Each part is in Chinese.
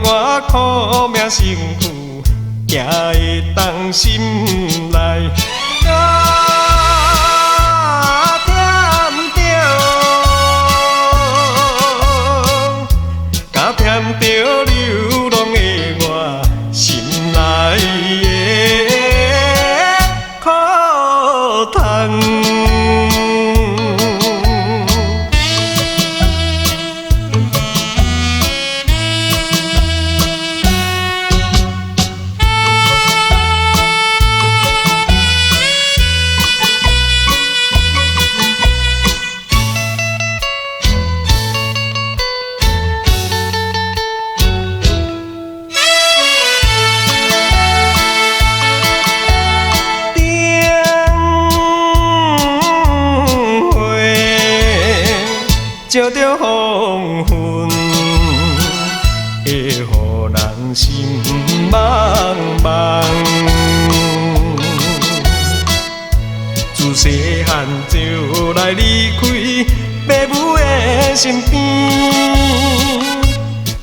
我苦命辛苦，行会当心内。添着流浪的我心内的苦痛。照着黄昏，会予人心茫茫。自细汉就来离开父母的身边，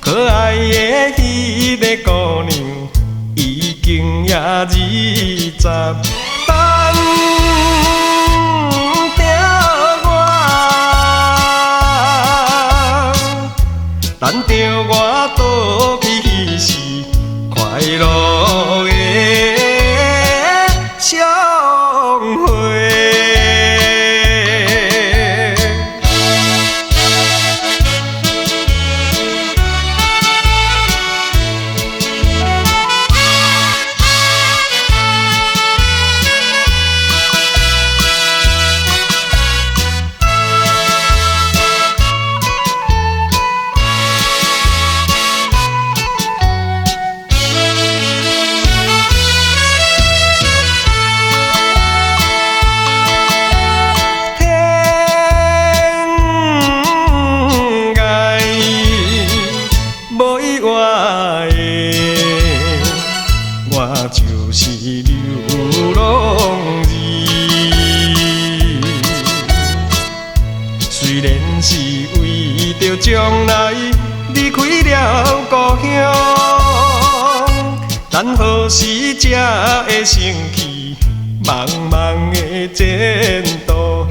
可爱的迄个姑娘，已经也28。等着我倒去彼时快乐的相会。我就是流浪儿，虽然是为着将来离开了故乡，但何时才会升起茫茫的前途？